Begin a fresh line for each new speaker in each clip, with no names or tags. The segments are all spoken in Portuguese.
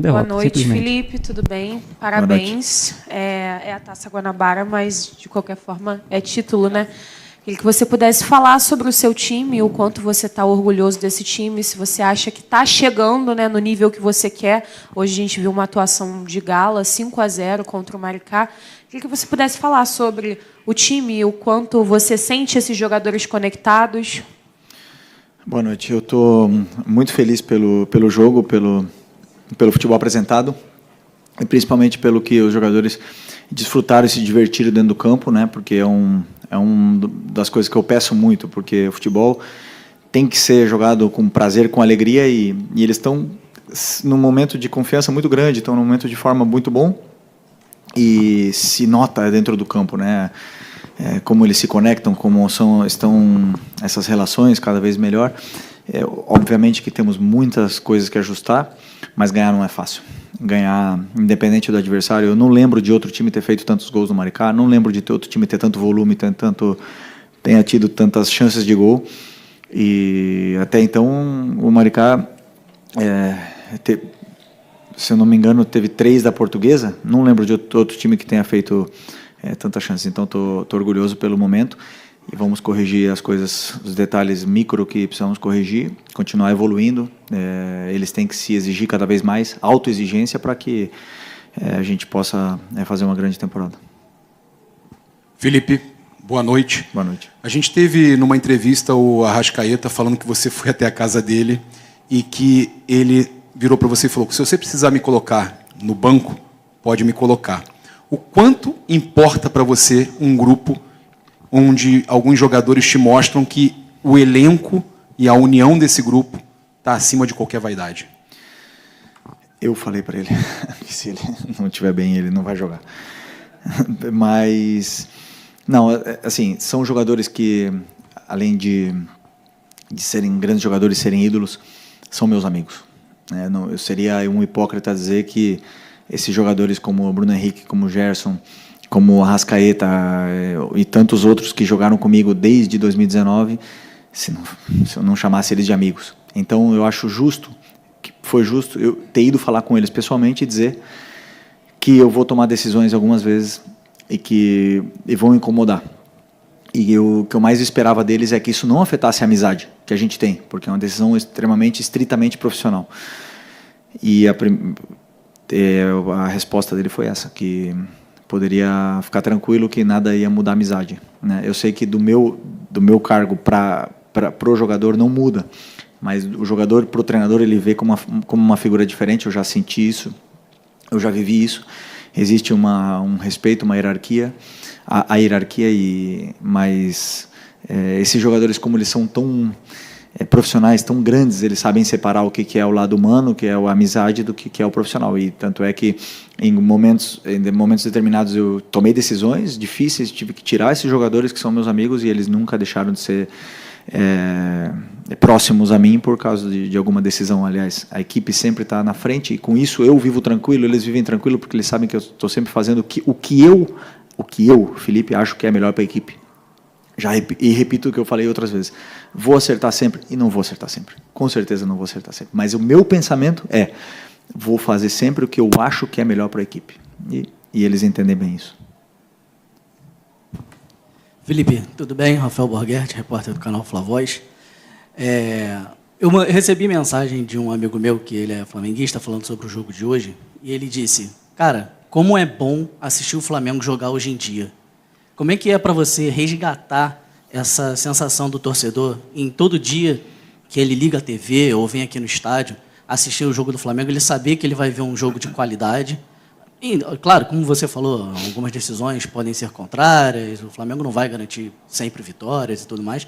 Boa noite, Felipe, tudo bem? Parabéns. É a Taça Guanabara, mas, de qualquer forma, é título, né? Queria que você pudesse falar sobre o seu time, o quanto você está orgulhoso desse time, se você acha que está chegando, né, no nível que você quer. Hoje a gente viu uma atuação de gala, 5-0 contra o Maricá. Queria que você pudesse falar sobre o time, o quanto você sente esses jogadores conectados.
Boa noite. Eu estou muito feliz pelo jogo, pelo futebol apresentado, e principalmente pelo que os jogadores desfrutaram e se divertiram dentro do campo, né? Porque é um das coisas que eu peço muito, porque o futebol tem que ser jogado com prazer, com alegria, e eles estão num momento de confiança muito grande, estão num momento de forma muito bom, e se nota dentro do campo, né? Como eles se conectam, como estão essas relações cada vez melhor. Obviamente que temos muitas coisas que ajustar, mas ganhar não é fácil. Ganhar, independente do adversário. Eu não lembro de outro time ter feito tantos gols no Maricá, não lembro de outro time ter tanto volume, tenha tido tantas chances de gol. E até então o Maricá, se eu não me engano, teve 3 da Portuguesa. Não lembro de outro time que tenha feito tantas chances. Então estou orgulhoso pelo momento. E vamos corrigir as coisas, os detalhes micro que precisamos corrigir, continuar evoluindo. Eles têm que se exigir cada vez mais, autoexigência, para que a gente possa fazer uma grande temporada.
Felipe, boa noite.
Boa noite.
A gente teve numa entrevista o Arrascaeta falando que você foi até a casa dele e que ele virou para você e falou que se você precisar me colocar no banco, pode me colocar. O quanto importa para você um grupo onde alguns jogadores te mostram que o elenco e a união desse grupo está acima de qualquer vaidade?
Eu falei para ele que se ele não estiver bem, ele não vai jogar. Mas, não, assim, são jogadores que, além de serem grandes jogadores, serem ídolos, são meus amigos. Eu seria um hipócrita dizer que esses jogadores como o Bruno Henrique, como o Gerson, como o Arrascaeta e tantos outros que jogaram comigo desde 2019, se eu não chamasse eles de amigos. Então eu acho justo, que foi justo eu ter ido falar com eles pessoalmente e dizer que eu vou tomar decisões algumas vezes e vão incomodar. E o que eu mais esperava deles é que isso não afetasse a amizade que a gente tem, porque é uma decisão estritamente profissional. E a resposta dele foi essa, que poderia ficar tranquilo que nada ia mudar a amizade, né? Eu sei que do meu cargo para o jogador não muda, mas o jogador para o treinador ele vê como uma figura diferente. Eu já senti isso, eu já vivi isso. Existe um respeito, uma hierarquia, a hierarquia, mas esses jogadores, como eles são tão profissionais, tão grandes, eles sabem separar o que é o lado humano, o que é a amizade, do que é o profissional. E tanto é que em momentos determinados eu tomei decisões difíceis, tive que tirar esses jogadores que são meus amigos, e eles nunca deixaram de ser próximos a mim por causa de alguma decisão. Aliás, a equipe sempre está na frente, e com isso eu vivo tranquilo, eles vivem tranquilo, porque eles sabem que eu estou sempre fazendo o que eu, Felipe, acho que é melhor para a equipe. E repito o que eu falei outras vezes. Vou acertar sempre e não vou acertar sempre. Com certeza não vou acertar sempre. Mas o meu pensamento vou fazer sempre o que eu acho que é melhor para a equipe. E eles entendem bem isso.
Felipe, tudo bem? Rafael Borghetti, repórter do canal Flavoz. Eu recebi mensagem de um amigo meu, que ele é flamenguista, falando sobre o jogo de hoje, e ele disse: cara, como é bom assistir o Flamengo jogar hoje em dia. Como é que é para você resgatar essa sensação do torcedor em todo dia que ele liga a TV ou vem aqui no estádio assistir o jogo do Flamengo, ele saber que ele vai ver um jogo de qualidade? E, claro, como você falou, algumas decisões podem ser contrárias, o Flamengo não vai garantir sempre vitórias e tudo mais,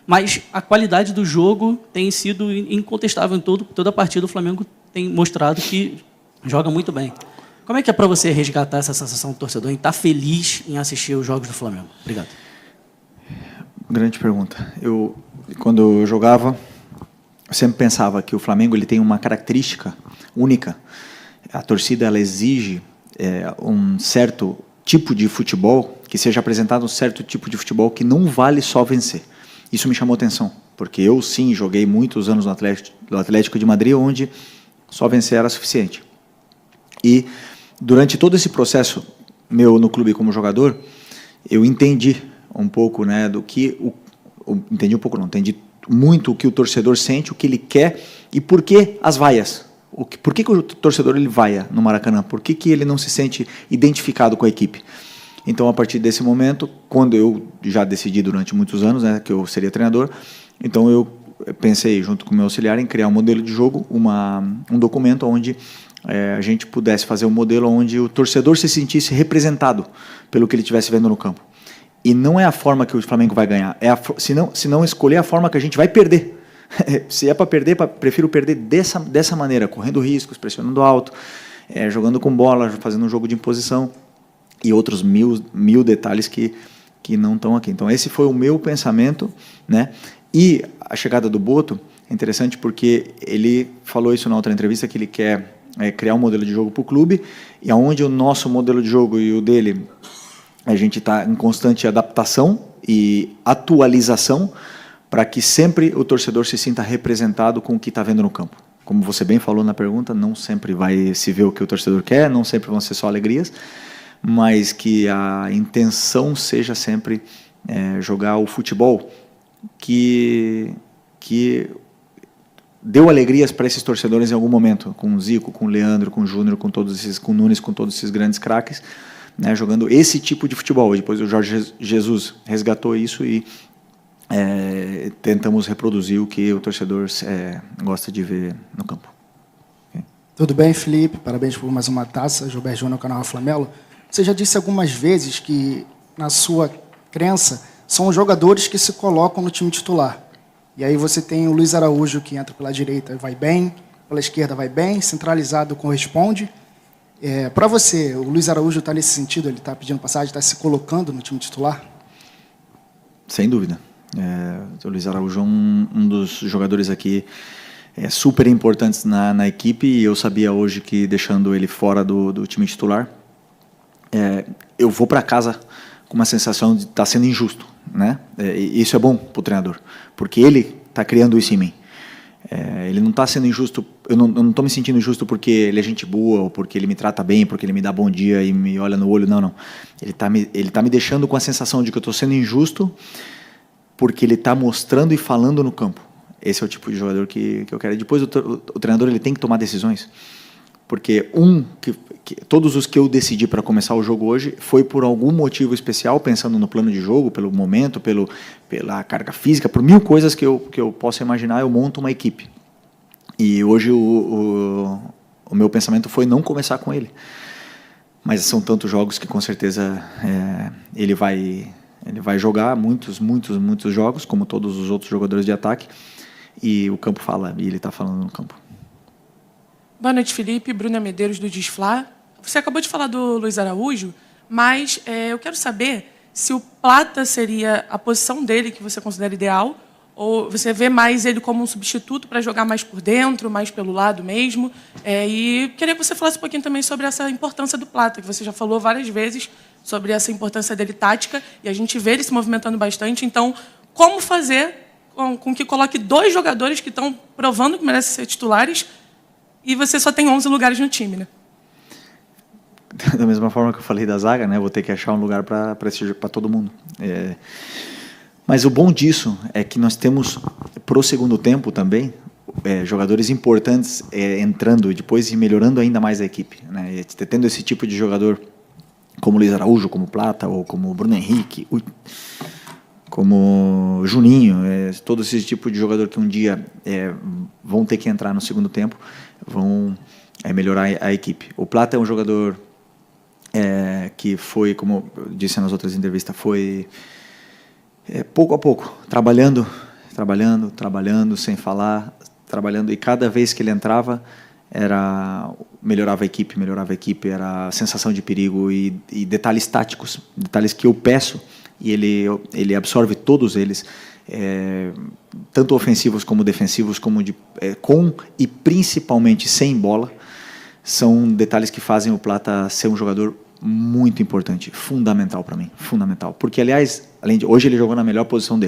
mas a qualidade do jogo tem sido incontestável em toda a partida. O Flamengo tem mostrado que joga muito bem. Como é que é para você resgatar essa sensação do torcedor, em estar feliz em assistir os jogos do Flamengo? Obrigado.
Grande pergunta. Quando eu jogava, eu sempre pensava que o Flamengo ele tem uma característica única. A torcida ela exige um certo tipo de futebol, que seja apresentado um certo tipo de futebol que não vale só vencer. Isso me chamou atenção, porque eu sim joguei muitos anos no Atlético de Madrid, onde só vencer era suficiente. E durante todo esse processo meu no clube como jogador, eu entendi um pouco, né, do que entendi muito o que o torcedor sente, o que ele quer e por que as vaias. Por que o torcedor ele vaia no Maracanã? Por que ele não se sente identificado com a equipe? Então, a partir desse momento, quando eu já decidi durante muitos anos, né, que eu seria treinador, então eu pensei, junto com o meu auxiliar, em criar um modelo de jogo, um documento onde a gente pudesse fazer um modelo onde o torcedor se sentisse representado pelo que ele estivesse vendo no campo. E não é a forma que o Flamengo vai ganhar, se não escolher a forma que a gente vai perder. Se é para perder, prefiro perder dessa maneira, correndo riscos, pressionando alto, jogando com bola, fazendo um jogo de imposição e outros mil detalhes que não estão aqui. Então, esse foi o meu pensamento, né? E a chegada do Boto é interessante porque ele falou isso na outra entrevista, que ele quer criar um modelo de jogo para o clube, e aonde o nosso modelo de jogo e o dele, a gente está em constante adaptação e atualização, para que sempre o torcedor se sinta representado com o que está vendo no campo. Como você bem falou na pergunta, não sempre vai se ver o que o torcedor quer, não sempre vão ser só alegrias, mas que a intenção seja sempre jogar o futebol que deu alegrias para esses torcedores em algum momento, com o Zico, com o Leandro, com o Júnior, com o Nunes, com todos esses grandes craques, né, jogando esse tipo de futebol. Depois o Jorge Jesus resgatou isso e tentamos reproduzir o que o torcedor gosta de ver no campo. Okay.
Tudo bem, Felipe? Parabéns por mais uma taça. Gilberto Júnior, canal Flamelo. Você já disse algumas vezes que, na sua crença, são os jogadores que se colocam no time titular. E aí você tem o Luiz Araújo, que entra pela direita e vai bem, pela esquerda vai bem, centralizado corresponde. Para você, o Luiz Araújo está nesse sentido? Ele está pedindo passagem, está se colocando no time titular?
Sem dúvida. O Luiz Araújo é um dos jogadores aqui super importantes na equipe, e eu sabia hoje que, deixando ele fora do time titular, eu vou para casa com uma sensação de estar sendo injusto, né? E isso é bom para o treinador, porque ele está criando isso em mim. Ele não está sendo injusto, eu não estou me sentindo injusto porque ele é gente boa, ou porque ele me trata bem, porque ele me dá bom dia e me olha no olho, não. Ele tá me deixando com a sensação de que eu estou sendo injusto, porque ele está mostrando e falando no campo. Esse é o tipo de jogador que eu quero. E depois o treinador ele tem que tomar decisões, porque todos os que eu decidi para começar o jogo hoje foi por algum motivo especial, pensando no plano de jogo, pelo momento, pela carga física, por mil coisas que eu possa imaginar, eu monto uma equipe. E hoje o meu pensamento foi não começar com ele. Mas são tantos jogos que com certeza ele vai jogar muitos jogos, como todos os outros jogadores de ataque, e o campo fala, e ele está falando no campo.
Boa noite, Felipe. Bruna Medeiros, do Disflá. Você acabou de falar do Luiz Araújo, mas eu quero saber se o Plata seria a posição dele que você considera ideal, ou você vê mais ele como um substituto para jogar mais por dentro, mais pelo lado mesmo. E queria que você falasse um pouquinho também sobre essa importância do Plata, que você já falou várias vezes sobre essa importância dele tática, e a gente vê ele se movimentando bastante. Então, como fazer com que coloque dois jogadores que estão provando que merecem ser titulares e você só tem 11 lugares no time, né?
Da mesma forma que eu falei da zaga, né? Vou ter que achar um lugar para todo mundo. Mas o bom disso é que nós temos, pro segundo tempo também, jogadores importantes entrando e depois melhorando ainda mais a equipe, né? E tendo esse tipo de jogador como Luiz Araújo, como Plata, ou como Bruno Henrique, como Juninho, todo esse tipo de jogador que um dia vão ter que entrar no segundo tempo, vão melhorar a equipe. O Plata é um jogador que foi, como eu disse nas outras entrevistas, foi pouco a pouco, trabalhando, sem falar, trabalhando, e cada vez que ele entrava, melhorava a equipe, era sensação de perigo e detalhes táticos, detalhes que eu peço, e ele absorve todos eles, tanto ofensivos como defensivos, com e principalmente sem bola. São detalhes que fazem o Plata ser um jogador muito importante, fundamental para mim, fundamental. Porque, aliás, hoje ele jogou na melhor posição dele.